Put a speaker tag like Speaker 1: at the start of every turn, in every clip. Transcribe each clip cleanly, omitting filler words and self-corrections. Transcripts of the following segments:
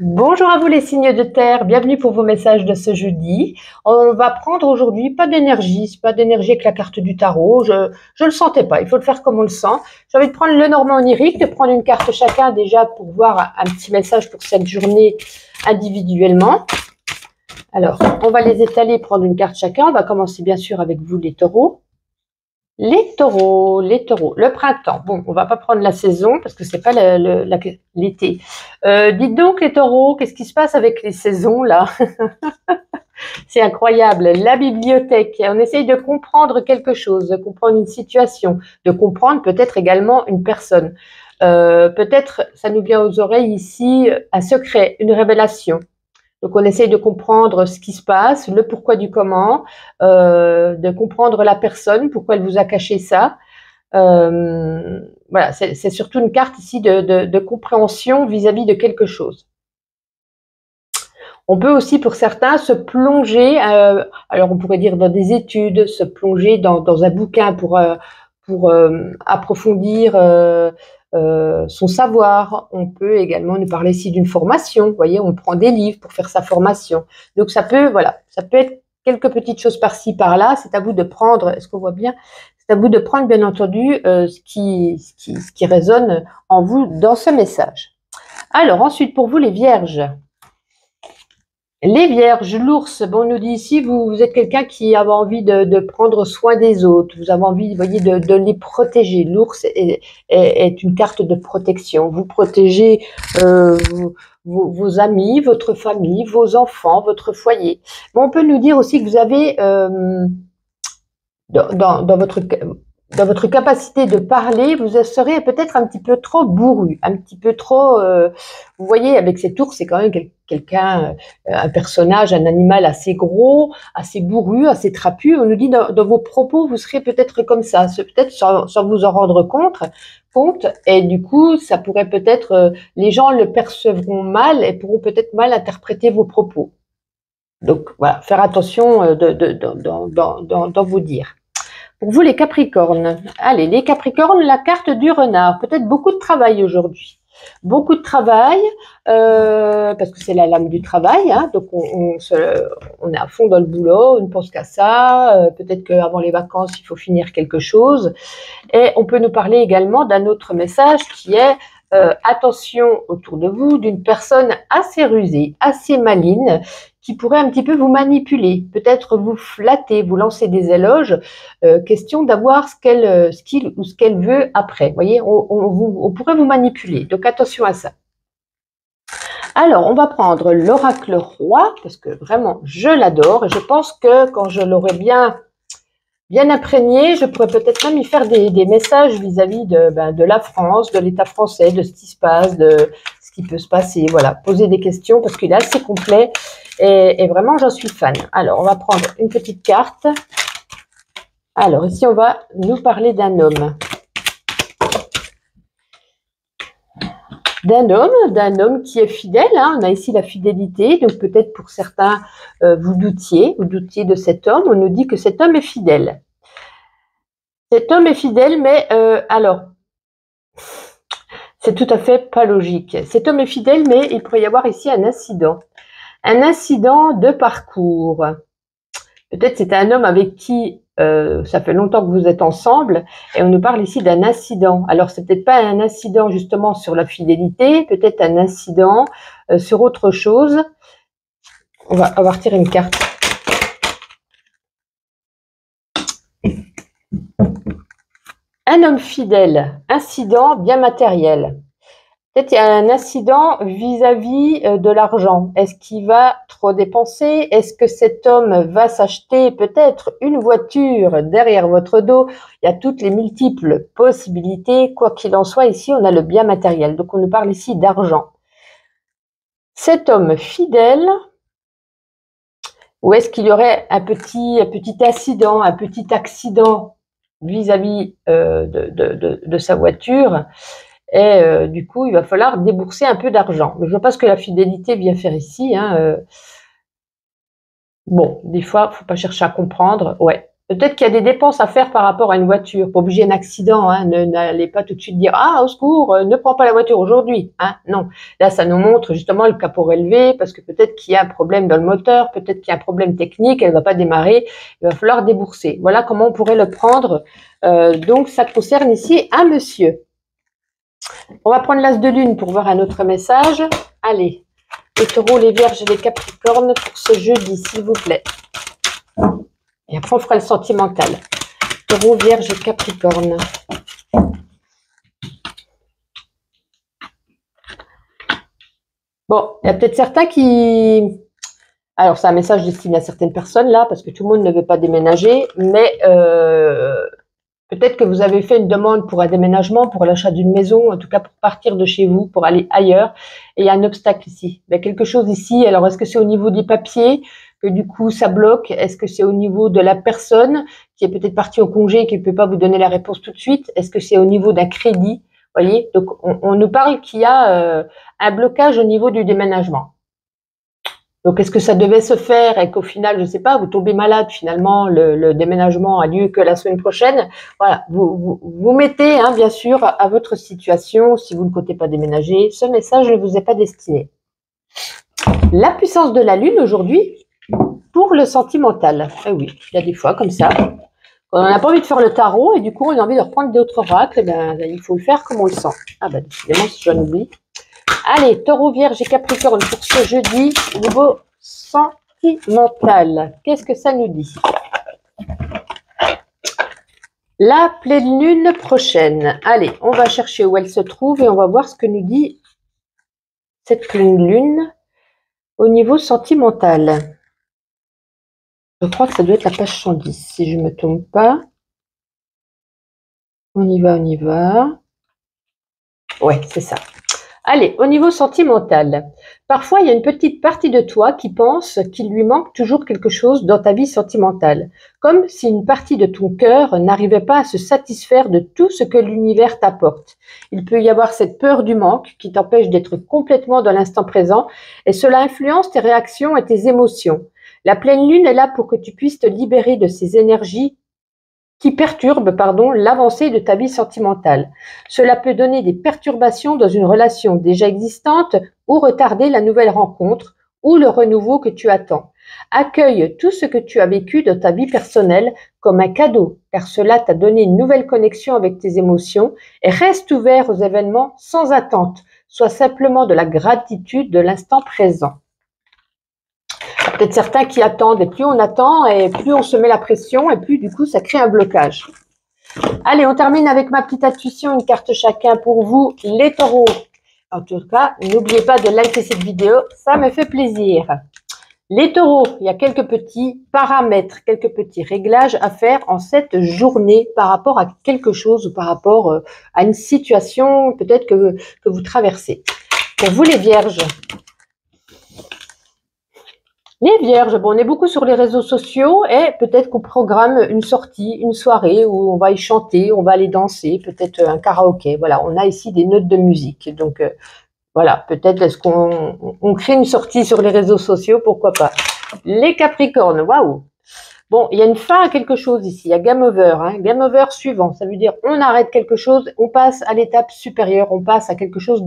Speaker 1: Bonjour à vous les signes de terre, bienvenue pour vos messages de ce jeudi. On va prendre aujourd'hui pas d'énergie, c'est pas d'énergie avec la carte du tarot, je le sentais pas, il faut le faire comme on le sent. J'ai envie de prendre le Normand onirique, de prendre une carte chacun déjà pour voir un petit message pour cette journée individuellement. Alors, on va les étaler, prendre une carte chacun, on va commencer bien sûr avec vous les taureaux. Les taureaux, le printemps. Bon, on va pas prendre la saison parce que c'est pas l'été. Dites donc les taureaux, qu'est-ce qui se passe avec les saisons là? C'est incroyable. La bibliothèque. On essaye de comprendre quelque chose, de comprendre une situation, de comprendre peut-être également une personne. Peut-être ça nous vient aux oreilles ici un secret, une révélation. Donc, on essaye de comprendre ce qui se passe, le pourquoi du comment, de comprendre la personne, pourquoi elle vous a caché ça. Voilà, c'est surtout une carte ici de compréhension vis-à-vis de quelque chose. On peut aussi, pour certains, se plonger, alors on pourrait dire dans des études, se plonger dans un bouquin pour approfondir son savoir. On peut également nous parler ici d'une formation. Vous voyez, on prend des livres pour faire sa formation. Donc ça peut, voilà, ça peut être quelques petites choses par-ci, par-là. C'est à vous de prendre, est-ce qu'on voit bien? C'est à vous de prendre, bien entendu, ce qui résonne en vous dans ce message. Alors ensuite, pour vous les vierges. Les vierges, l'ours, bon, on nous dit ici, vous êtes quelqu'un qui a envie de prendre soin des autres, vous avez envie, vous voyez, de les protéger. L'ours est une carte de protection. Vous protégez vos amis, votre famille, vos enfants, votre foyer. Bon, on peut nous dire aussi que vous avez dans votre capacité de parler, vous serez peut-être un petit peu trop bourru, un petit peu trop. Vous voyez, avec cet ours, c'est quand même quelqu'un, un personnage, un animal assez gros, assez bourru, assez trapu. On nous dit dans vos propos, vous serez peut-être comme ça, peut-être sans vous en rendre compte, et du coup, ça pourrait peut-être, les gens le percevront mal et pourront peut-être mal interpréter vos propos. Donc voilà, faire attention dans vos dires. Pour vous, les Capricornes. Allez, les Capricornes, la carte du renard. Peut-être beaucoup de travail aujourd'hui. Beaucoup de travail, parce que c'est la lame du travail. Hein, donc, on est à fond dans le boulot, on ne pense qu'à ça. Peut-être qu'avant les vacances, il faut finir quelque chose. Et on peut nous parler également d'un autre message qui est attention autour de vous d'une personne assez rusée, assez maligne, qui pourrait un petit peu vous manipuler, peut-être vous flatter, vous lancer des éloges, question d'avoir ce qu'il ou ce qu'elle veut après. Vous voyez, on pourrait vous manipuler, donc attention à ça. Alors, on va prendre l'oracle roi, parce que vraiment, je l'adore, et je pense que quand je l'aurai bien imprégné, je pourrais peut-être même y faire des messages vis-à-vis de la France, de l'État français, de ce qui se passe, de ce qui peut se passer. Voilà, poser des questions parce qu'il est assez complet et vraiment j'en suis fan. Alors, on va prendre une petite carte. Alors, ici, on va nous parler d'un homme. D'un homme qui est fidèle. Hein. On a ici la fidélité, donc peut-être pour certains, vous doutiez de cet homme. On nous dit que cet homme est fidèle. Cet homme est fidèle, mais alors, c'est tout à fait pas logique. Cet homme est fidèle, mais il pourrait y avoir ici un incident. Un incident de parcours. Peut-être c'est un homme avec qui ça fait longtemps que vous êtes ensemble et on nous parle ici d'un incident. Alors, c'est peut-être pas un incident justement sur la fidélité, peut-être un incident sur autre chose. On va retirer une carte. Un homme fidèle, incident bien matériel. Peut-être il y a un incident vis-à-vis de l'argent. Est-ce qu'il va trop dépenser? Est-ce que cet homme va s'acheter peut-être une voiture derrière votre dos? Il y a toutes les multiples possibilités. Quoi qu'il en soit, ici, on a le bien matériel. Donc, on nous parle ici d'argent. Cet homme fidèle, ou est-ce qu'il y aurait un petit incident, un petit accident vis-à-vis de sa voiture? Et du coup, il va falloir débourser un peu d'argent. Mais je vois pas ce que la fidélité vient faire ici. Hein. Bon, des fois, faut pas chercher à comprendre. Ouais, Peut-être qu'il y a des dépenses à faire par rapport à une voiture, pas obligé un accident, hein. N'allez pas tout de suite dire ah au secours, ne prends pas la voiture aujourd'hui, hein. Non, là ça nous montre justement le capot relevé parce que peut-être qu'il y a un problème dans le moteur, peut-être qu'il y a un problème technique, elle va pas démarrer, il va falloir débourser. Voilà comment on pourrait le prendre. Donc ça concerne ici un monsieur. On va prendre l'as de lune pour voir un autre message. Allez, les taureaux, les vierges et les capricornes pour ce jeudi, s'il vous plaît. Et après, on fera le sentimental. Taureau, vierge et capricorne. Bon, il y a peut-être certains qui... Alors, c'est un message destiné à certaines personnes, là, parce que tout le monde ne veut pas déménager, mais peut-être que vous avez fait une demande pour un déménagement, pour l'achat d'une maison, en tout cas pour partir de chez vous, pour aller ailleurs, et il y a un obstacle ici. Il y a quelque chose ici, alors est-ce que c'est au niveau des papiers que du coup ça bloque? Est-ce que c'est au niveau de la personne qui est peut-être partie au congé et qui ne peut pas vous donner la réponse tout de suite? Est-ce que c'est au niveau d'un crédit? Vous voyez, donc on nous parle qu'il y a un blocage au niveau du déménagement. Donc, est-ce que ça devait se faire et qu'au final, je ne sais pas, vous tombez malade finalement, le déménagement a lieu que la semaine prochaine? Voilà, vous mettez, hein, bien sûr, à votre situation, si vous ne comptez pas déménager, ce message ne vous est pas destiné. La puissance de la lune aujourd'hui pour le sentimental. Eh oui, il y a des fois comme ça. On n'a pas envie de faire le tarot et du coup, on a envie de reprendre d'autres oracles. Ben, il faut le faire comme on le sent. Ah ben, décidément, si j'en oublie. Allez, taureau, vierge et capricorne pour ce jeudi, niveau sentimental. Qu'est-ce que ça nous dit? La pleine lune prochaine. Allez, on va chercher où elle se trouve et on va voir ce que nous dit cette pleine lune au niveau sentimental. Je crois que ça doit être la page 110, si je ne me trompe pas. On y va, on y va. Ouais, c'est ça. Allez, au niveau sentimental, parfois il y a une petite partie de toi qui pense qu'il lui manque toujours quelque chose dans ta vie sentimentale, comme si une partie de ton cœur n'arrivait pas à se satisfaire de tout ce que l'univers t'apporte. Il peut y avoir cette peur du manque qui t'empêche d'être complètement dans l'instant présent et cela influence tes réactions et tes émotions. La pleine lune est là pour que tu puisses te libérer de ces énergies qui perturbe, l'avancée de ta vie sentimentale. Cela peut donner des perturbations dans une relation déjà existante ou retarder la nouvelle rencontre ou le renouveau que tu attends. Accueille tout ce que tu as vécu dans ta vie personnelle comme un cadeau, car cela t'a donné une nouvelle connexion avec tes émotions et reste ouvert aux événements sans attente. Sois simplement de la gratitude de l'instant présent. Peut-être certains qui attendent, et plus on attend, et plus on se met la pression, et plus du coup ça crée un blocage. Allez, on termine avec ma petite intuition, une carte chacun pour vous, les taureaux. En tout cas, n'oubliez pas de liker cette vidéo, ça me fait plaisir. Les taureaux, il y a quelques petits paramètres, quelques petits réglages à faire en cette journée par rapport à quelque chose ou par rapport à une situation peut-être que vous traversez. Pour vous les vierges, les vierges, bon, on est beaucoup sur les réseaux sociaux et peut-être qu'on programme une sortie, une soirée où on va y chanter, on va aller danser, peut-être un karaoké. Voilà, on a ici des notes de musique. Donc, voilà, peut-être est-ce qu'on crée une sortie sur les réseaux sociaux, pourquoi pas. Les capricornes, waouh! Bon, il y a une fin à quelque chose ici, il y a game over, hein, game over suivant, ça veut dire on arrête quelque chose, on passe à l'étape supérieure, on passe à quelque chose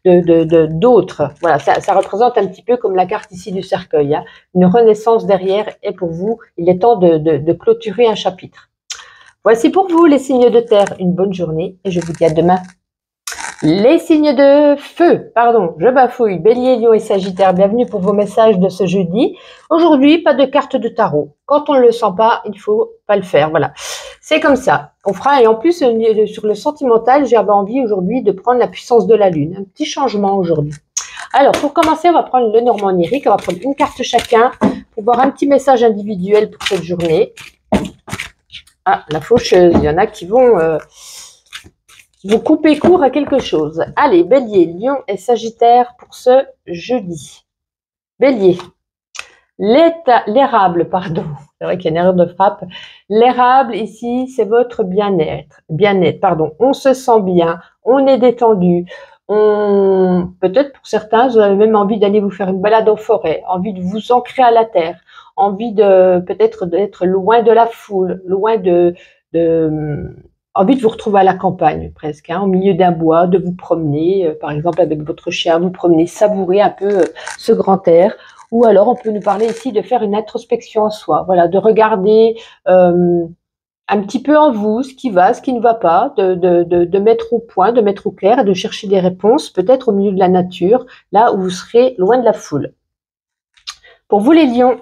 Speaker 1: d'autre. Voilà, ça représente un petit peu comme la carte ici du cercueil, hein, une renaissance derrière, et pour vous, il est temps de clôturer un chapitre. Voici pour vous les signes de terre, une bonne journée et je vous dis à demain. Les signes de feu, je bafouille, Bélier, Lion et Sagittaire, bienvenue pour vos messages de ce jeudi. Aujourd'hui, pas de carte de tarot. Quand on ne le sent pas, il ne faut pas le faire, voilà. C'est comme ça. On fera, et en plus, sur le sentimental, j'avais envie aujourd'hui de prendre la puissance de la lune. Un petit changement aujourd'hui. Alors, pour commencer, on va prendre le Normand onirique, on va prendre une carte chacun pour voir un petit message individuel pour cette journée. Ah, la faucheuse, il y en a qui vont... vous coupez court à quelque chose. Allez, Bélier, Lion et Sagittaire pour ce jeudi. Bélier, l'érable, c'est vrai qu'il y a une erreur de frappe. L'érable ici, c'est votre bien-être. On se sent bien, on est détendu. Peut-être pour certains, vous avez même envie d'aller vous faire une balade en forêt, envie de vous ancrer à la terre, envie de peut-être d'être loin de la foule, loin envie de vous retrouver à la campagne presque, hein, au milieu d'un bois, de vous promener, par exemple avec votre chien, vous promener, savourer un peu ce grand air. Ou alors on peut nous parler ici de faire une introspection en soi, voilà, de regarder un petit peu en vous ce qui va, ce qui ne va pas, de mettre au point, de mettre au clair et de chercher des réponses, peut-être au milieu de la nature, là où vous serez loin de la foule. Pour vous les lions,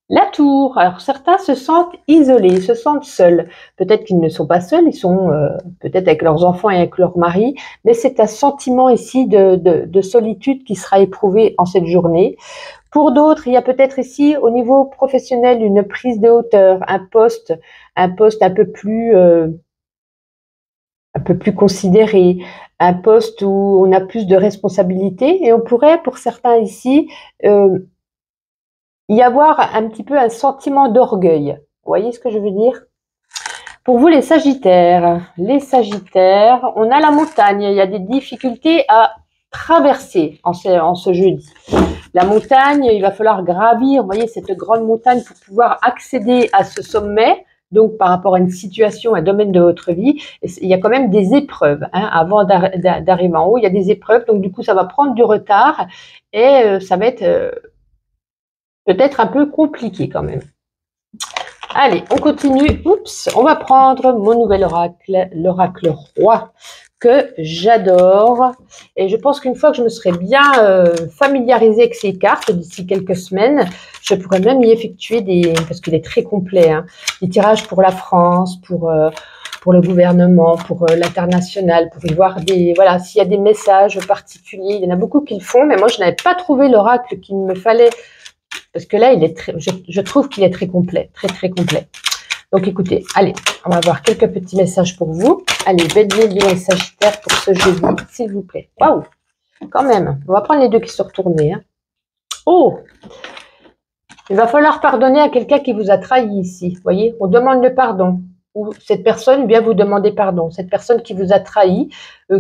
Speaker 1: la tour. Alors certains se sentent isolés, se sentent seuls. Peut-être qu'ils ne sont pas seuls, ils sont peut-être avec leurs enfants et avec leur mari, mais c'est un sentiment ici de solitude qui sera éprouvé en cette journée. Pour d'autres, il y a peut-être ici au niveau professionnel une prise de hauteur, un poste un peu plus considéré, un poste où on a plus de responsabilités et on pourrait pour certains ici y avoir un petit peu un sentiment d'orgueil. Vous voyez ce que je veux dire? Pour vous les Sagittaires, on a la montagne, il y a des difficultés à traverser en ce jeudi. La montagne, il va falloir gravir, vous voyez, cette grande montagne pour pouvoir accéder à ce sommet. Donc, par rapport à une situation, un domaine de votre vie, il y a quand même des épreuves. Hein, avant d'arriver en haut, il y a des épreuves. Donc, du coup, ça va prendre du retard et ça va être peut-être un peu compliqué quand même. Allez, on continue. Oups, on va prendre mon nouvel oracle, l'oracle roi, que j'adore. Et je pense qu'une fois que je me serai bien familiarisée avec ces cartes, d'ici quelques semaines, je pourrais même y effectuer parce qu'il est très complet, hein, des tirages pour la France, pour le gouvernement, pour l'international, pour y voir voilà, s'il y a des messages particuliers. Il y en a beaucoup qui le font, mais moi, je n'avais pas trouvé l'oracle qu'il me fallait. Parce que là, je trouve qu'il est très complet, très, très complet. Donc, écoutez, allez, on va avoir quelques petits messages pour vous. Allez, Bélier, Lion et Sagittaire pour ce jeudi, s'il vous plaît. Waouh, quand même. On va prendre les deux qui sont retournés. Hein. Oh, il va falloir pardonner à quelqu'un qui vous a trahi ici. Vous voyez, on demande le pardon. Ou cette personne vient vous demander pardon. Cette personne qui vous a trahi,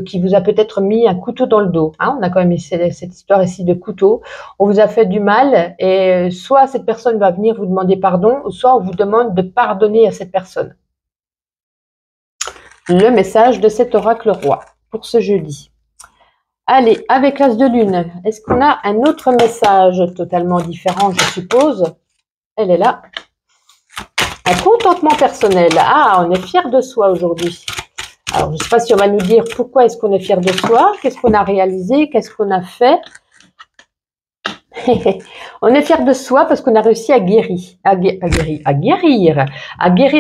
Speaker 1: qui vous a peut-être mis un couteau dans le dos. Hein, on a quand même cette histoire ici de couteau. On vous a fait du mal et soit cette personne va venir vous demander pardon, ou soit on vous demande de pardonner à cette personne. Le message de cet oracle roi pour ce jeudi. Allez, avec l'as de lune, est-ce qu'on a un autre message totalement différent, je suppose? Elle est là. Un contentement personnel. Ah, on est fier de soi aujourd'hui. Alors, je ne sais pas si on va nous dire pourquoi est-ce qu'on est fier de soi, qu'est-ce qu'on a réalisé, qu'est-ce qu'on a fait. On est fier de soi parce qu'on a réussi à guérir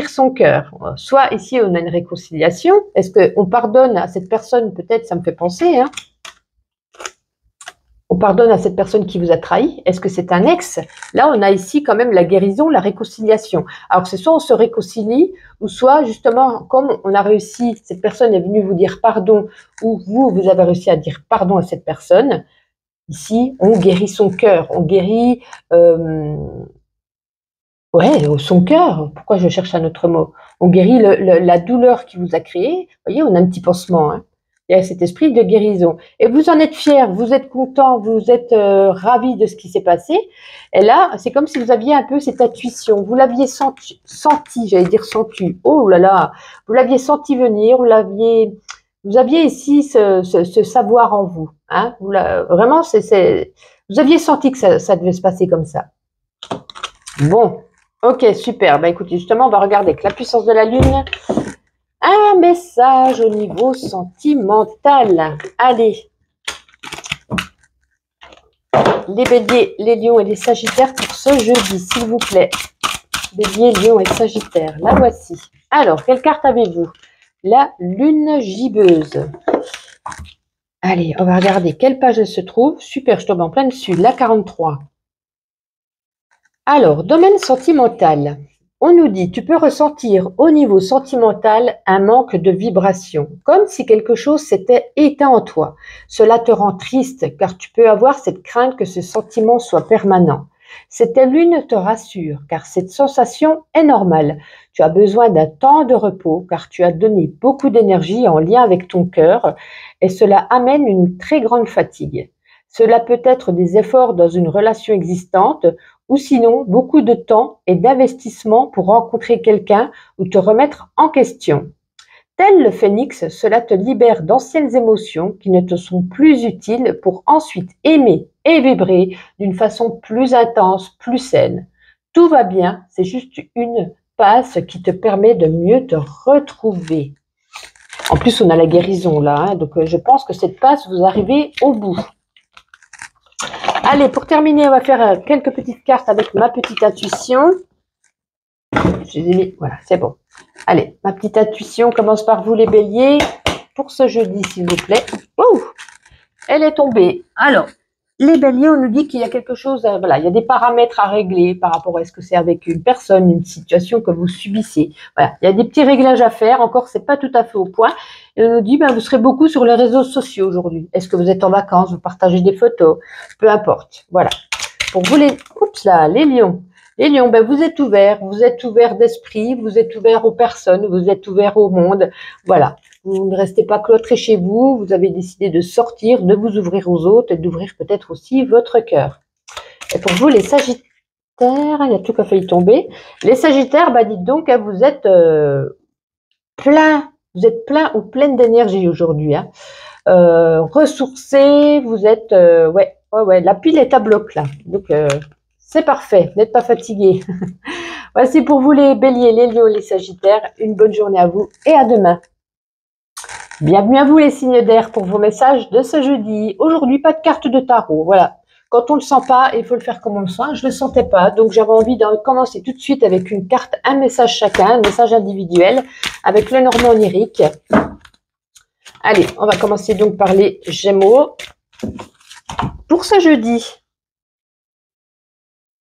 Speaker 1: son cœur. Soit ici, on a une réconciliation. Est-ce qu'on pardonne à cette personne? Peut-être, ça me fait penser, hein. On pardonne à cette personne qui vous a trahi. Est-ce que c'est un ex? Là, on a ici quand même la guérison, la réconciliation. Alors, c'est soit on se réconcilie, ou soit, justement, comme on a réussi, cette personne est venue vous dire pardon, ou vous avez réussi à dire pardon à cette personne. Ici, on guérit son cœur. On guérit son cœur. Pourquoi je cherche un autre mot? On guérit la douleur qui vous a créé. Vous voyez, on a un petit pansement, hein. Il y a cet esprit de guérison. Et vous en êtes fier, vous êtes content, vous êtes ravi de ce qui s'est passé. Et là, c'est comme si vous aviez un peu cette intuition. Vous l'aviez senti, j'allais dire senti. Oh là là, vous l'aviez senti venir, vous aviez ici ce savoir en vous. Hein, vraiment, vous aviez senti que ça devait se passer comme ça. Bon, ok, super. Bah écoutez, justement, on va regarder avec la puissance de la lune. Un message au niveau sentimental. Allez. Les béliers, les lions et les sagittaires pour ce jeudi, s'il vous plaît. Bélier, lion et sagittaire. La voici. Alors, quelle carte avez-vous? La lune gibbeuse. Allez, on va regarder quelle page elle se trouve. Super, je tombe en plein dessus. La 43. Alors, domaine sentimental. On nous dit, tu peux ressentir au niveau sentimental un manque de vibration, comme si quelque chose s'était éteint en toi. Cela te rend triste car tu peux avoir cette crainte que ce sentiment soit permanent. Cette lune te rassure car cette sensation est normale. Tu as besoin d'un temps de repos car tu as donné beaucoup d'énergie en lien avec ton cœur et cela amène une très grande fatigue. Cela peut être des efforts dans une relation existante ou sinon beaucoup de temps et d'investissement pour rencontrer quelqu'un ou te remettre en question. Tel le phénix, cela te libère d'anciennes émotions qui ne te sont plus utiles pour ensuite aimer et vibrer d'une façon plus intense, plus saine. Tout va bien, c'est juste une passe qui te permet de mieux te retrouver. En plus, on a la guérison là, hein, donc je pense que cette passe, vous arrivez au bout. Allez, pour terminer, on va faire quelques petites cartes avec ma petite intuition. Je les ai mis, voilà, c'est bon. Allez, ma petite intuition commence par vous les béliers. Pour ce jeudi, s'il vous plaît. Ouh, elle est tombée. Alors, les béliers, on nous dit qu'il y a quelque chose, voilà, il y a des paramètres à régler par rapport à est-ce que c'est avec une personne, une situation que vous subissez. Voilà, il y a des petits réglages à faire. Encore, c'est pas tout à fait au point. Et on nous dit, ben, vous serez beaucoup sur les réseaux sociaux aujourd'hui. Est-ce que vous êtes en vacances, vous partagez des photos, peu importe. Voilà. Pour vous les, oups là, les lions. Les lions, ben vous êtes ouverts d'esprit, vous êtes ouverts aux personnes, vous êtes ouverts au monde. Voilà. Vous ne restez pas cloîtrés chez vous, vous avez décidé de sortir, de vous ouvrir aux autres et d'ouvrir peut-être aussi votre cœur. Et pour vous, les sagittaires, il y a tout qui a failli tomber. Les sagittaires, bah dites donc, hein, vous êtes plein ou pleine d'énergie aujourd'hui. Hein. Ressourcés, vous êtes, ouais, la pile est à bloc là. Donc, c'est parfait, n'êtes pas fatigués. Voici pour vous les béliers, les lions, les sagittaires. Une bonne journée à vous et à demain. Bienvenue à vous les signes d'air pour vos messages de ce jeudi. Aujourd'hui, pas de carte de tarot. Voilà. Quand on ne le sent pas, il faut le faire comme on le sent. Je ne le sentais pas, donc j'avais envie de commencer tout de suite avec une carte, un message chacun, un message individuel, avec le Normand onirique. Allez, on va commencer donc par les Gémeaux. Pour ce jeudi,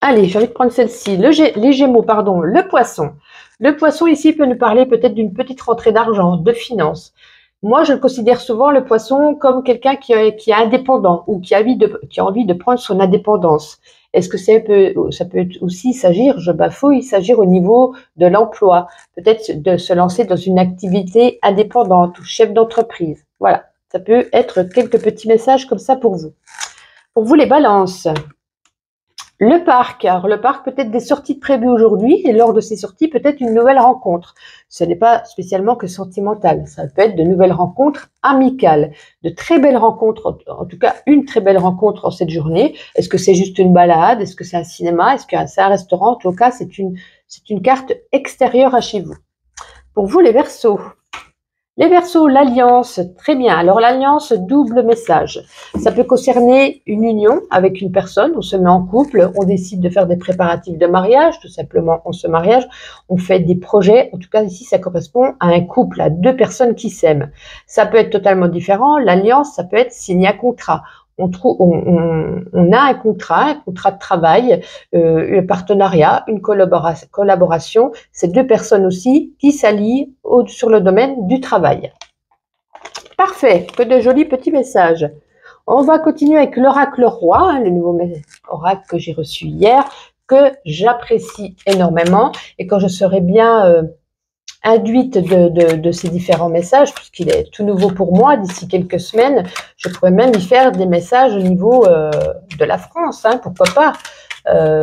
Speaker 1: allez, j'ai envie de prendre celle-ci. Les Gémeaux, pardon, le Poisson. Le Poisson ici peut nous parler peut-être d'une petite rentrée d'argent, de finances. Moi, je considère souvent le Poisson comme quelqu'un qui est indépendant ou qui a envie de prendre son indépendance. Est-ce que ça peut aussi s'agir, je bafouille, s'agir au niveau de l'emploi, peut-être de se lancer dans une activité indépendante ou chef d'entreprise. Voilà, ça peut être quelques petits messages comme ça pour vous. Pour vous, les balances. Le parc. Alors, le parc, peut-être des sorties prévues aujourd'hui et lors de ces sorties, peut-être une nouvelle rencontre. Ce n'est pas spécialement que sentimental. Ça peut être de nouvelles rencontres amicales, de très belles rencontres, en tout cas une très belle rencontre en cette journée. Est-ce que c'est juste une balade? Est-ce que c'est un cinéma? Est-ce que c'est un restaurant? En tout cas, c'est une carte extérieure à chez vous. Pour vous, les Verseaux. Les Verseaux, l'alliance, très bien. Alors l'alliance, double message. Ça peut concerner une union avec une personne, on se met en couple, on décide de faire des préparatifs de mariage, tout simplement on se marie, on fait des projets, en tout cas ici ça correspond à un couple, à deux personnes qui s'aiment. Ça peut être totalement différent, l'alliance, ça peut être signer un contrat. On a un contrat de travail, un partenariat, une collaboration. C'est deux personnes aussi qui s'allient sur le domaine du travail. Parfait, que de jolis petits messages. On va continuer avec l'oracle roi, hein, le nouveau oracle que j'ai reçu hier, que j'apprécie énormément. Et quand je serai bien induite de ces différents messages, puisqu'il est tout nouveau pour moi, d'ici quelques semaines, je pourrais même y faire des messages au niveau de la France, hein, pourquoi pas,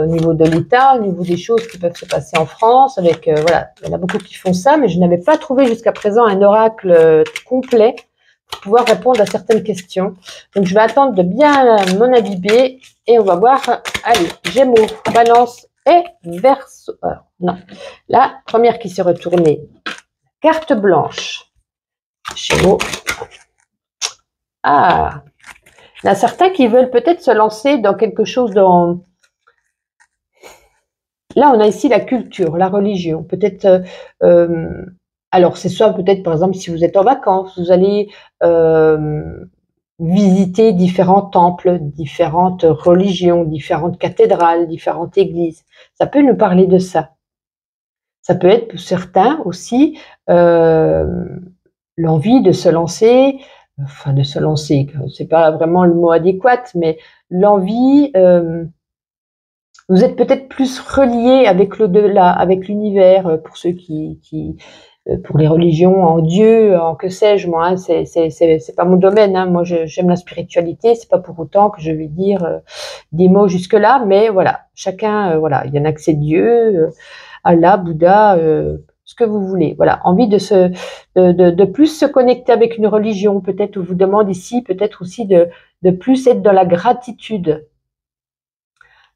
Speaker 1: au niveau de l'État, au niveau des choses qui peuvent se passer en France, avec, voilà, il y en a beaucoup qui font ça, mais je n'avais pas trouvé jusqu'à présent un oracle complet pour pouvoir répondre à certaines questions. Donc, je vais attendre de bien m'en imbiber et on va voir, allez, Gémeaux, Balance et Verseau. Non, la première qui s'est retournée, carte blanche, Gémeaux. Ah, il y en a certains qui veulent peut-être se lancer dans quelque chose dans... Là, on a ici la culture, la religion. Peut-être, alors c'est soit peut-être, par exemple, si vous êtes en vacances, vous allez visiter différents temples, différentes religions, différentes cathédrales, différentes églises. Ça peut nous parler de ça. Ça peut être pour certains aussi l'envie de se lancer, enfin de se lancer, c'est pas vraiment le mot adéquat, mais l'envie, vous êtes peut-être plus relié avec l'au-delà, avec l'univers, pour ceux qui pour les religions, en Dieu, en que sais-je, moi, hein, c'est pas mon domaine, hein. Moi, j'aime la spiritualité, c'est pas pour autant que je vais dire des mots jusque-là, mais voilà, chacun, voilà, il y en a que c'est Dieu, Allah, Bouddha, ce que vous voulez. Voilà, envie de plus se connecter avec une religion, peut-être, on vous demande ici, peut-être aussi de plus être dans la gratitude.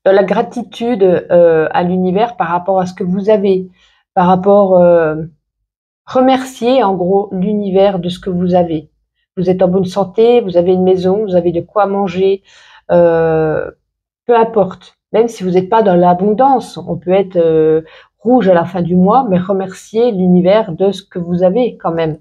Speaker 1: Dans la gratitude à l'univers par rapport à ce que vous avez, par rapport remercier en gros l'univers de ce que vous avez. Vous êtes en bonne santé, vous avez une maison, vous avez de quoi manger, peu importe. Même si vous n'êtes pas dans l'abondance, on peut être rouge à la fin du mois, mais remercier l'univers de ce que vous avez quand même.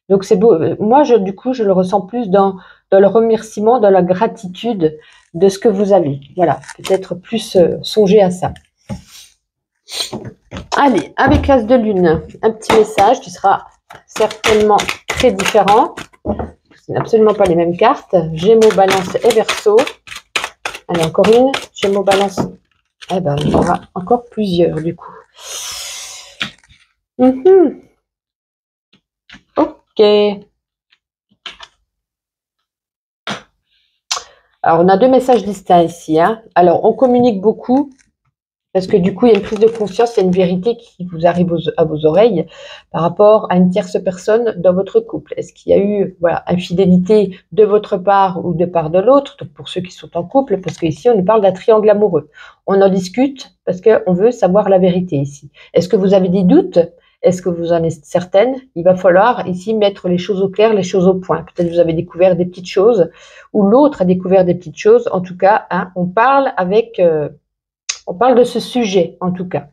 Speaker 1: Donc c'est beau. Moi, du coup, je le ressens plus dans le remerciement, dans la gratitude de ce que vous avez. Voilà, peut-être plus songer à ça. Allez, avec l'As de Lune, un petit message qui sera certainement très différent. Ce n'est absolument pas les mêmes cartes. Gémeaux, Balance et Verseau. Allez, encore une. Gémeaux, Balance. Eh ben, il y en aura encore plusieurs du coup. Ok. Alors, on a deux messages distincts ici. Hein. Alors, on communique beaucoup. Parce que du coup, il y a une prise de conscience, il y a une vérité qui vous arrive à vos oreilles par rapport à une tierce personne dans votre couple. Est-ce qu'il y a eu infidélité de votre part ou de part de l'autre, pour ceux qui sont en couple, parce qu'ici, on nous parle d'un triangle amoureux. On en discute parce qu'on veut savoir la vérité ici. Est-ce que vous avez des doutes? Est-ce que vous en êtes certaine? Il va falloir ici mettre les choses au clair, les choses au point. Peut-être vous avez découvert des petites choses ou l'autre a découvert des petites choses. En tout cas, hein, on parle avec... on parle de ce sujet, en tout cas.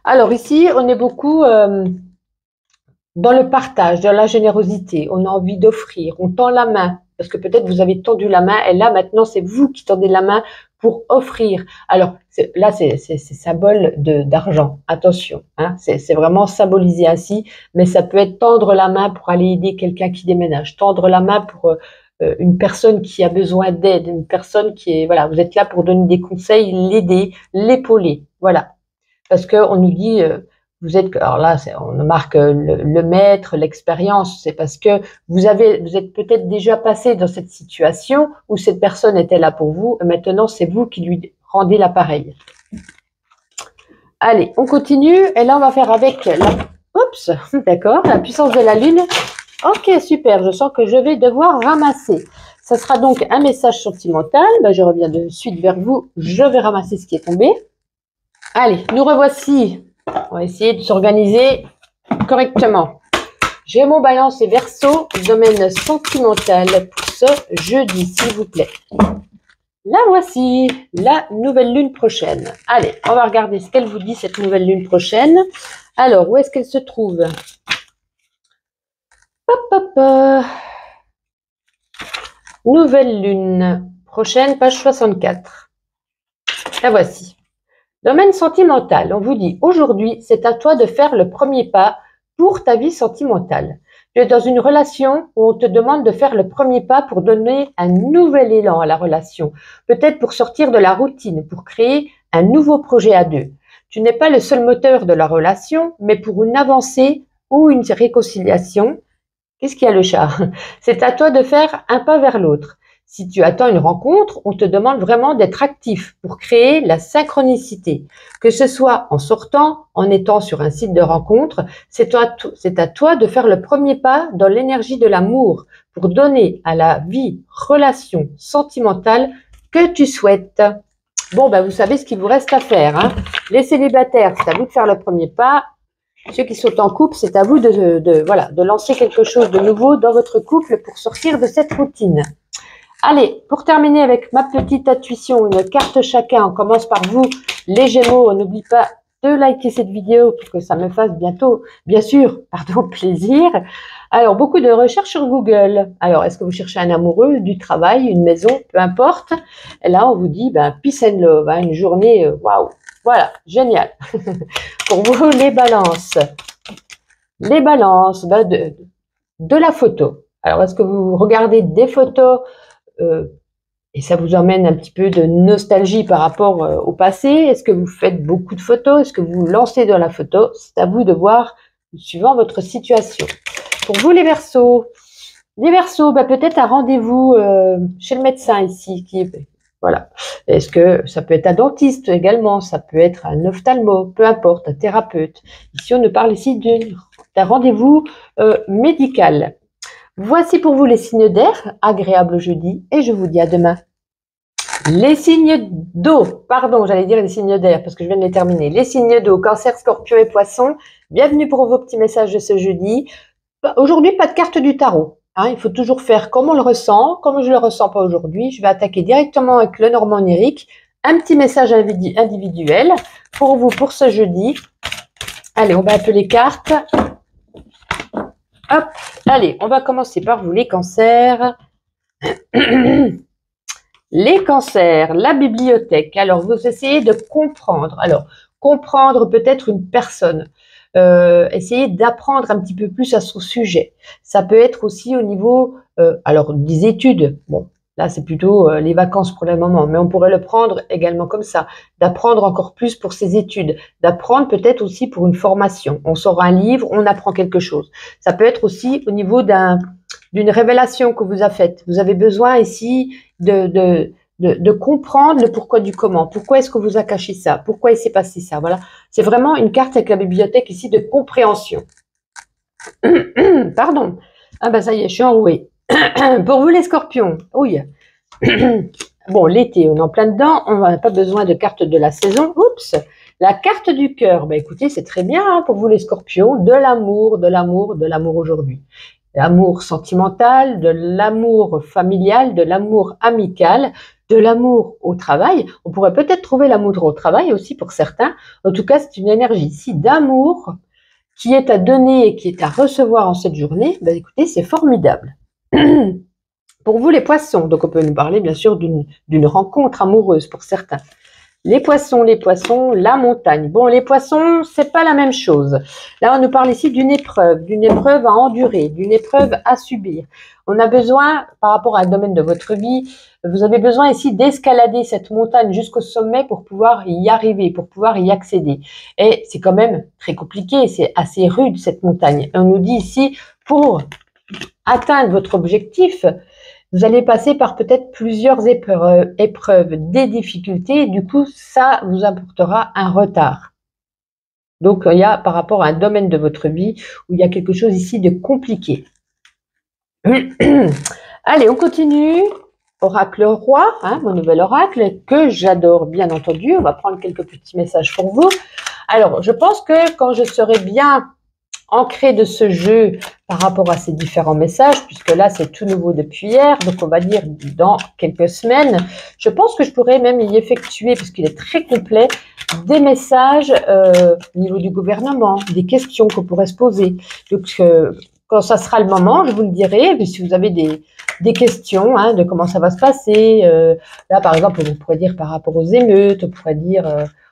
Speaker 1: Alors ici, on est beaucoup dans le partage, dans la générosité. On a envie d'offrir, on tend la main. Parce que peut-être vous avez tendu la main et là, maintenant, c'est vous qui tendez la main pour offrir. Alors, là, c'est symbole d'argent. Attention, hein, c'est vraiment symbolisé ainsi. Mais ça peut être tendre la main pour aller aider quelqu'un qui déménage. Tendre la main pour... une personne qui a besoin d'aide, une personne qui est, voilà, vous êtes là pour donner des conseils, l'aider, l'épauler, voilà. Parce que on nous dit, vous êtes, alors là, on marque le maître, l'expérience, c'est parce que vous êtes peut-être déjà passé dans cette situation où cette personne était là pour vous, et maintenant c'est vous qui lui rendez l'appareil. Allez, on continue, et là on va faire avec oups, d'accord, la puissance de la lune. Ok, super, je sens que je vais devoir ramasser. Ça sera donc un message sentimental. Ben, je reviens de suite vers vous. Je vais ramasser ce qui est tombé. Allez, nous revoici. On va essayer de s'organiser correctement. Gémeaux, Balance et Verseau, domaine sentimental pour ce jeudi, s'il vous plaît. La voici, la nouvelle lune prochaine. Allez, on va regarder ce qu'elle vous dit, cette nouvelle lune prochaine. Alors, où est-ce qu'elle se trouve ? Nouvelle lune prochaine, page 64. La voici. Domaine sentimental, on vous dit aujourd'hui, c'est à toi de faire le premier pas pour ta vie sentimentale. Tu es dans une relation où on te demande de faire le premier pas pour donner un nouvel élan à la relation, peut-être pour sortir de la routine, pour créer un nouveau projet à deux. Tu n'es pas le seul moteur de la relation, mais pour une avancée ou une réconciliation. Qu'est-ce qu'il y a le chat? C'est à toi de faire un pas vers l'autre. Si tu attends une rencontre, on te demande vraiment d'être actif pour créer la synchronicité. Que ce soit en sortant, en étant sur un site de rencontre, c'est à toi de faire le premier pas dans l'énergie de l'amour pour donner à la vie, relation sentimentale que tu souhaites. Bon, ben vous savez ce qu'il vous reste à faire. Hein. Les célibataires, c'est à vous de faire le premier pas. Ceux qui sont en couple, c'est à vous de lancer quelque chose de nouveau dans votre couple pour sortir de cette routine. Allez, pour terminer avec ma petite intuition, une carte chacun, on commence par vous, les Gémeaux. On n'oublie pas de liker cette vidéo pour que ça me fasse bien sûr, plaisir. Alors, beaucoup de recherches sur Google. Alors, est-ce que vous cherchez un amoureux, du travail, une maison, peu importe. Et là, on vous dit, peace and love, hein, une journée, waouh. Voilà, génial. Pour vous, les balances. Les balances, de la photo. Alors, est-ce que vous regardez des photos et ça vous emmène un petit peu de nostalgie par rapport au passé? Est-ce que vous faites beaucoup de photos? Est-ce que vous vous lancez dans la photo? C'est à vous de voir suivant votre situation. Pour vous, les Verseaux, peut-être un rendez-vous chez le médecin ici, voilà. Est-ce que ça peut être un dentiste également, ça peut être un ophtalmo, peu importe, un thérapeute. Ici, on nous parle ici d'un rendez-vous médical. Voici pour vous les signes d'air, agréable jeudi, et je vous dis à demain. Les signes d'eau, pardon, j'allais dire les signes d'air parce que je viens de les terminer. Les signes d'eau, Cancer, Scorpion et Poisson, bienvenue pour vos petits messages de ce jeudi. Aujourd'hui, pas de carte du tarot. Hein, il faut toujours faire comme on le ressent. Comme je ne le ressens pas aujourd'hui, je vais attaquer directement avec le Normand onirique. Un petit message individuel pour vous pour ce jeudi. Allez, on va appeler les cartes. Hop, allez, on va commencer par vous les cancers. Les cancers, la bibliothèque. Alors, vous essayez de comprendre. Alors, comprendre peut-être une personne. Essayer d'apprendre un petit peu plus à son sujet. Ça peut être aussi au niveau, alors des études. Bon, là c'est plutôt les vacances pour le moment, mais on pourrait le prendre également comme ça, d'apprendre encore plus pour ses études, d'apprendre peut-être aussi pour une formation. On sort un livre, on apprend quelque chose. Ça peut être aussi au niveau d'une révélation que vous avez faite. Vous avez besoin ici de comprendre le pourquoi du comment. Pourquoi est-ce que vous a caché ça? Pourquoi il s'est passé ça? Voilà. C'est vraiment une carte avec la bibliothèque ici de compréhension. Pardon. Ah ben ça y est, je suis enrouée. Pour vous les scorpions, oui. Bon, l'été, on est en plein dedans. On n'a pas besoin de carte de la saison. Oups. La carte du cœur. Ben écoutez, c'est très bien hein, pour vous les scorpions. De l'amour, de l'amour, de l'amour aujourd'hui. L'amour sentimental, de l'amour familial, de l'amour amical, de l'amour au travail. On pourrait peut-être trouver l'amour au travail aussi pour certains. En tout cas, c'est une énergie ici d'amour qui est à donner et qui est à recevoir en cette journée. Ben, écoutez, c'est formidable. Pour vous, les poissons, donc on peut nous parler bien sûr d'une rencontre amoureuse pour certains. Les poissons, la montagne. Bon, les poissons, c'est pas la même chose. Là, on nous parle ici d'une épreuve à endurer, d'une épreuve à subir. On a besoin, par rapport à un domaine de votre vie, vous avez besoin ici d'escalader cette montagne jusqu'au sommet pour pouvoir y arriver, pour pouvoir y accéder. Et c'est quand même très compliqué, c'est assez rude cette montagne. On nous dit ici, pour atteindre votre objectif, vous allez passer par peut-être plusieurs épreuves, des difficultés, et du coup, ça vous apportera un retard. Donc, il y a par rapport à un domaine de votre vie où il y a quelque chose ici de compliqué. Allez, on continue. Oracle roi, hein, mon nouvel oracle, que j'adore bien entendu. On va prendre quelques petits messages pour vous. Alors, je pense que quand je serai bien ancré de ce jeu par rapport à ces différents messages, puisque là c'est tout nouveau depuis hier, donc on va dire dans quelques semaines, je pense que je pourrais même y effectuer, puisqu'il est très complet, des messages au niveau du gouvernement, des questions qu'on pourrait se poser. Donc quand ça sera le moment, je vous le dirai, et puis si vous avez des questions hein, de comment ça va se passer, là par exemple on pourrait dire par rapport aux émeutes, on pourrait dire,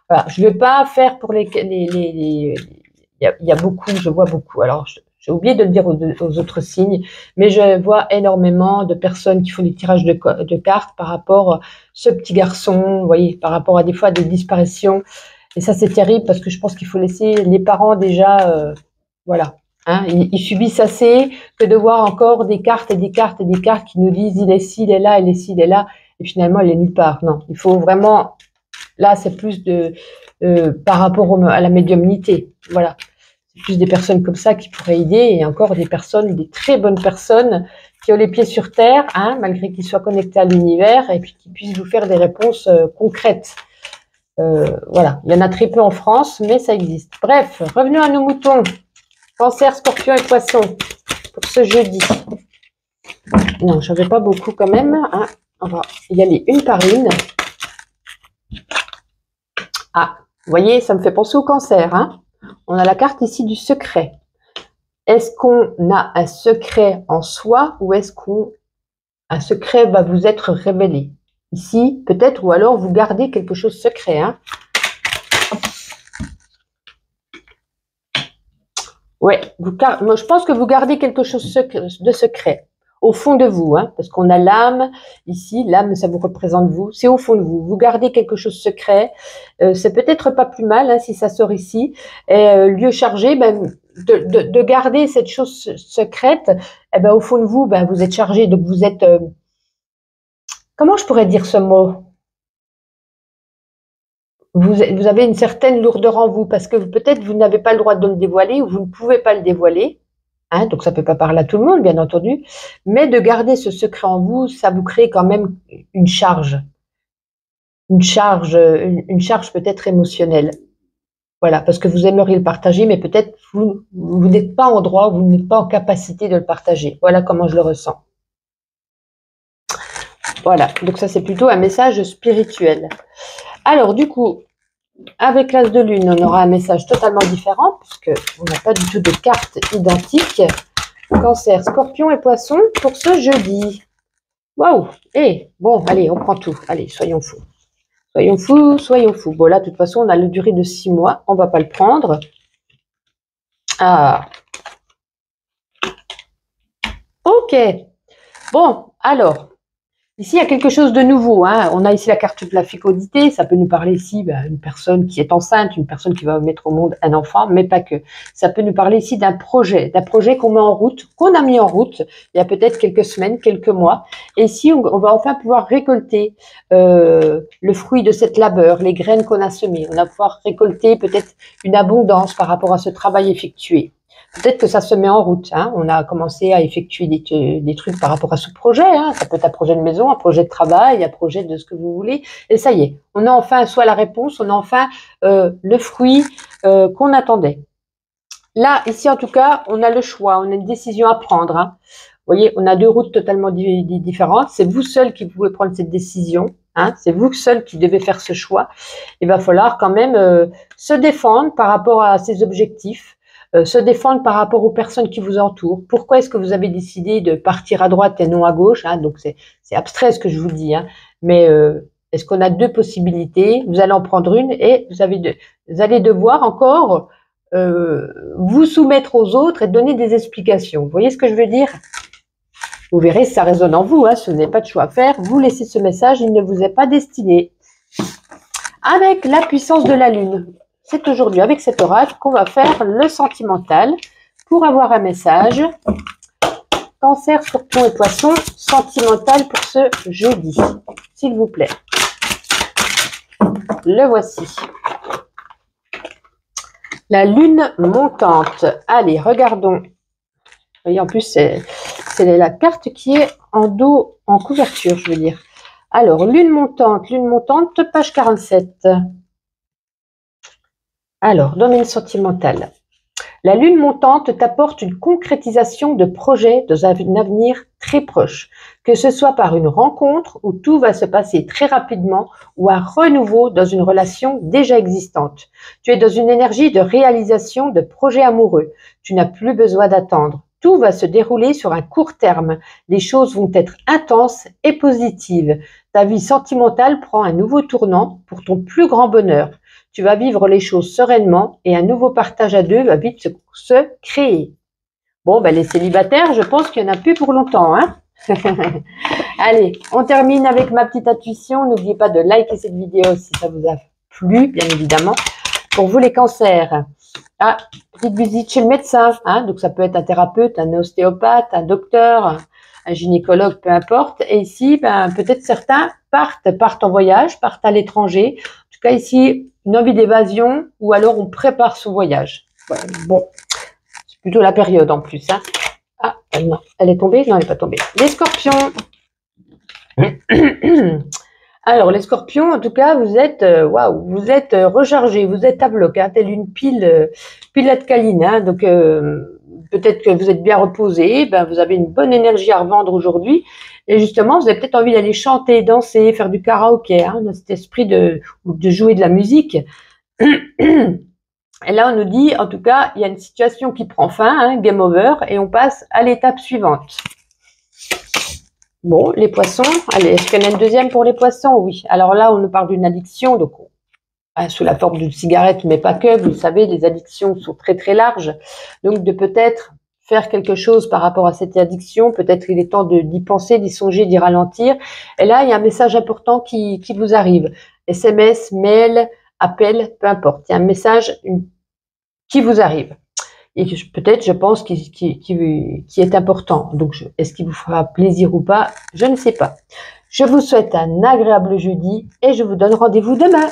Speaker 1: voilà, je ne vais pas faire pour il y a beaucoup, je vois beaucoup. Alors, j'ai oublié de le dire aux autres signes, mais je vois énormément de personnes qui font des tirages de cartes par rapport à ce petit garçon, vous voyez, par rapport à des fois des disparitions. Et ça, c'est terrible parce que je pense qu'il faut laisser les parents déjà, voilà, hein, ils subissent assez que de voir encore des cartes et des cartes et des cartes qui nous disent il est ci, il est là, il est ci, il est là, et finalement, il est nulle part. Non, il faut vraiment, là, c'est plus par rapport à la médiumnité, voilà. C'est plus des personnes comme ça qui pourraient aider et encore des personnes, des très bonnes personnes qui ont les pieds sur terre, hein, malgré qu'ils soient connectés à l'univers et puis qui puissent vous faire des réponses concrètes. Voilà, il y en a très peu en France, mais ça existe. Bref, revenons à nos moutons. Cancer, Scorpion et Poisson pour ce jeudi. Non, j'en avais pas beaucoup quand même. Hein. On va y aller une par une. Ah, vous voyez, ça me fait penser au Cancer, hein. On a la carte ici du secret. Est-ce qu'on a un secret en soi ou est-ce qu'un secret va vous être révélé? Ici, peut-être, ou alors vous gardez quelque chose de secret. Hein. Ouais, moi je pense que vous gardez quelque chose de secret. Au fond de vous, hein, parce qu'on a l'âme, ici, l'âme, ça vous représente vous, c'est au fond de vous. Vous gardez quelque chose de secret, c'est peut-être pas plus mal hein, si ça sort ici. Et lieu chargé, ben, de garder cette chose secrète, eh ben, au fond de vous, ben, vous êtes chargé, donc vous êtes, comment je pourrais dire ce mot? Vous avez une certaine lourdeur en vous, parce que peut-être vous n'avez pas le droit de le dévoiler, ou vous ne pouvez pas le dévoiler, hein, donc ça ne peut pas parler à tout le monde, bien entendu, mais de garder ce secret en vous, ça vous crée quand même une charge, une charge peut-être émotionnelle. Voilà, parce que vous aimeriez le partager, mais peut-être vous n'êtes pas en droit, vous n'êtes pas en capacité de le partager. Voilà comment je le ressens. Voilà, donc ça c'est plutôt un message spirituel. Alors du coup, avec l'as de lune, on aura un message totalement différent, puisqu'on n'a pas du tout de carte identique. Cancer, scorpion et poisson pour ce jeudi. Waouh! Bon, allez, on prend tout. Allez, soyons fous. Soyons fous, soyons fous. Bon, là, de toute façon, on a la durée de 6 mois. On ne va pas le prendre. Ah. Ok. Bon, alors, ici, il y a quelque chose de nouveau. Hein. On a ici la carte de la fécondité. Ça peut nous parler ici d'une personne qui est enceinte, une personne qui va mettre au monde un enfant, mais pas que. Ça peut nous parler ici d'un projet qu'on met en route, qu'on a mis en route il y a peut-être quelques semaines, quelques mois. Et ici, on va enfin pouvoir récolter le fruit de cette labeur, les graines qu'on a semées. On va pouvoir récolter peut-être une abondance par rapport à ce travail effectué. Peut-être que ça se met en route. Hein. On a commencé à effectuer des trucs par rapport à ce projet. Hein. Ça peut être un projet de maison, un projet de travail, un projet de ce que vous voulez. Et ça y est, on a enfin soit la réponse, on a enfin le fruit qu'on attendait. Là, ici en tout cas, on a le choix, on a une décision à prendre. Hein. Vous voyez, on a deux routes totalement différentes. C'est vous seul qui pouvez prendre cette décision. Hein. C'est vous seul qui devez faire ce choix. Il va falloir quand même se défendre par rapport à ses objectifs. Se défendre par rapport aux personnes qui vous entourent. Pourquoi est-ce que vous avez décidé de partir à droite et non à gauche, hein? Donc c'est abstrait ce que je vous dis, hein. Mais est-ce qu'on a deux possibilités? Vous allez en prendre une et vous allez devoir encore vous soumettre aux autres et donner des explications. Vous voyez ce que je veux dire? Vous verrez si ça résonne en vous, hein. Ce n'est pas de choix à faire. Vous laissez ce message, il ne vous est pas destiné. Avec la puissance de la lune. C'est aujourd'hui avec cet oracle qu'on va faire le sentimental pour avoir un message. Cancer, scorpion et poisson, sentimental pour ce jeudi, s'il vous plaît. Le voici. La lune montante. Allez, regardons. Vous voyez, en plus, c'est la carte qui est en dos, en couverture, je veux dire. Alors, lune montante, page 47. Alors, domaine sentimental. La lune montante t'apporte une concrétisation de projets dans un avenir très proche, que ce soit par une rencontre où tout va se passer très rapidement ou un renouveau dans une relation déjà existante. Tu es dans une énergie de réalisation de projets amoureux. Tu n'as plus besoin d'attendre. Tout va se dérouler sur un court terme. Les choses vont être intenses et positives. Ta vie sentimentale prend un nouveau tournant pour ton plus grand bonheur. Tu vas vivre les choses sereinement et un nouveau partage à deux va vite se créer. Bon, ben les célibataires, je pense qu'il n'y en a plus pour longtemps. Hein. Allez, on termine avec ma petite intuition. N'oubliez pas de liker cette vidéo si ça vous a plu, bien évidemment. Pour vous les cancers, petite visite chez le médecin. Hein, donc ça peut être un thérapeute, un ostéopathe, un docteur, un gynécologue, peu importe. Et ici, peut-être certains partent en voyage, partent à l'étranger. En tout cas, ici, une envie d'évasion ou alors on prépare son voyage. Voilà. Bon, c'est plutôt la période en plus. Hein. Ah, non, elle est tombée? Non, elle n'est pas tombée. Les scorpions. Alors, les scorpions, en tout cas, vous êtes rechargés, vous êtes à bloc, hein, telle une pile alcaline. Hein, donc, peut-être que vous êtes bien reposé, vous avez une bonne énergie à revendre aujourd'hui. Et justement, vous avez peut-être envie d'aller chanter, danser, faire du karaoké, hein, dans cet esprit de jouer de la musique. Et là, on nous dit, en tout cas, il y a une situation qui prend fin, hein, game over, et on passe à l'étape suivante. Bon, les poissons, allez, est-ce qu'il y en a une deuxième pour les poissons? Oui. Alors là, on nous parle d'une addiction, donc sous la forme d'une cigarette, mais pas que. Vous le savez, les addictions sont très très larges. Donc de peut-être faire quelque chose par rapport à cette addiction, peut-être il est temps d'y penser, d'y songer, d'y ralentir. Et là, il y a un message important qui vous arrive. SMS, mail, appel, peu importe. Il y a un message qui vous arrive. et que peut-être, je pense, qui est important. Donc, est-ce qu'il vous fera plaisir ou pas? Je ne sais pas. Je vous souhaite un agréable jeudi et je vous donne rendez-vous demain.